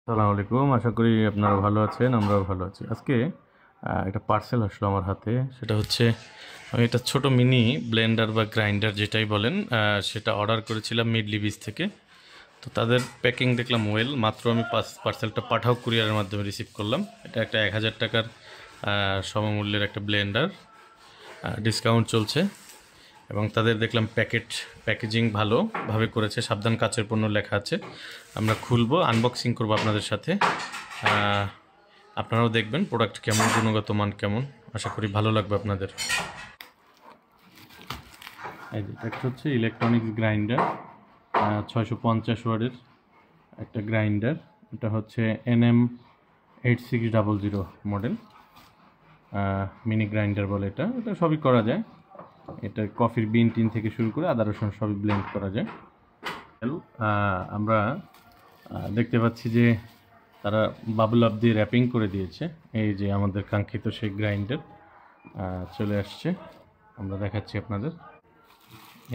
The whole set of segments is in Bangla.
আসসালামু আলাইকুম। আশা করি আপনারা ভালো আছেন, আমরাও ভালো আছি। আজকে একটা পার্সেল আসলো আমার হাতে। সেটা হচ্ছে আমি একটা ছোট মিনি ব্লেন্ডার বা গ্রাইন্ডার যেটাই বলেন, সেটা অর্ডার করেছিলাম মিডলি বিচ থেকে। তো তাদের প্যাকিং দেখলাম ওয়েল। মাত্র আমি পার্সেলটা পাঠাও কুরিয়ারের মাধ্যমে রিসিভ করলাম। এটা একটা 1000 টাকার সমমূল্যের একটা ব্লেন্ডার। ডিসকাউন্ট চলছে এবং তাদের দেখলাম প্যাকেজিং ভালোভাবে করেছে, সাবধান কাচের পণ্য লেখা আছে। আমরা খুলবো, আনবক্সিং করবো আপনাদের সাথে। আপনারাও দেখবেন প্রোডাক্ট কেমন, গুণগত মান কেমন। আশা করি ভালো লাগবে আপনাদের। এই যে একটা হচ্ছে ইলেকট্রনিক্স গ্রাইন্ডার, 650 ওয়াটের একটা গ্রাইন্ডার। এটা হচ্ছে NM8600 মডেল, মিনি গ্রাইন্ডার বলে। এটা এটা সবই করা যায়। এটা কফির বিন টিন থেকে শুরু করে আদা রসুন সবই ব্লেন্ড করা যায়। আমরা দেখতে পাচ্ছি যে তারা বাবল আপ দিয়ে র্যাপিং করে দিয়েছে। এই যে আমাদের কাঙ্ক্ষিত সেই গ্রাইন্ডার চলে আসছে, আমরা দেখাচ্ছি আপনাদের।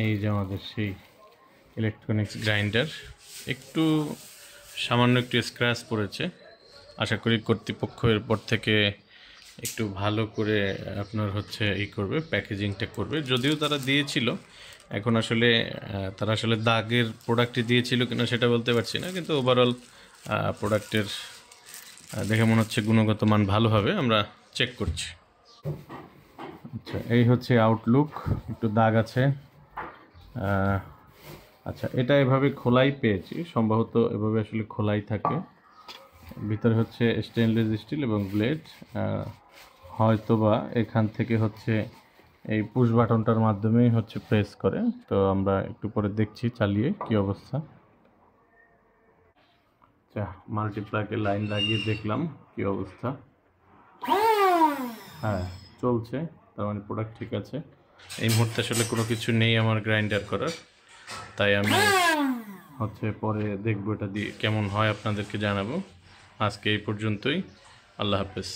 এই যে আমাদের সেই ইলেকট্রনিক্স গ্রাইন্ডার। একটু সামান্য একটু স্ক্র্যাচ পড়েছে। আশা করি কর্তৃপক্ষ এরপর থেকে একটু ভালো করে আপনার হচ্ছে করবে, প্যাকেজিংটা করবে। যদিও তারা দিয়েছিল, এখন আসলে তারা আসলে দাগের প্রোডাক্টই দিয়েছিল কিনা সেটা বলতে পারছি না, কিন্তু ওভারঅল প্রোডাক্টের দেখে মনে হচ্ছে গুণগত মান ভালো হবে। আমরা চেক করছি। আচ্ছা, এই হচ্ছে আউটলুক। একটু দাগ আছে। আচ্ছা, এটা এভাবে খোলাই পেয়েছি, সম্ভবত এভাবে আসলে খোলাই থাকে। ভিতরে হচ্ছে স্টেনলেস স্টিল এবং ব্লেড। হয়তোবা এখান থেকে হচ্ছে এই পুশ বাটনটার মাধ্যমেই হচ্ছে প্রেস করে। তো আমরা একটু পরে দেখছি চালিয়ে কি অবস্থা। আচ্ছা, মাল্টিপ্লাগে লাইন লাগিয়ে দেখলাম কি অবস্থা। হ্যাঁ, চলছে। তার মানে প্রোডাক্ট ঠিক আছে। এই মুহূর্তে আসলে কোনো কিছু নেই আমার গ্রাইন্ডার করার, তাই আমি হচ্ছে পরে দেখবো এটা দিয়ে কেমন হয়, আপনাদেরকে জানাবো। আজকে এই পর্যন্তই। আল্লাহ হাফেজ।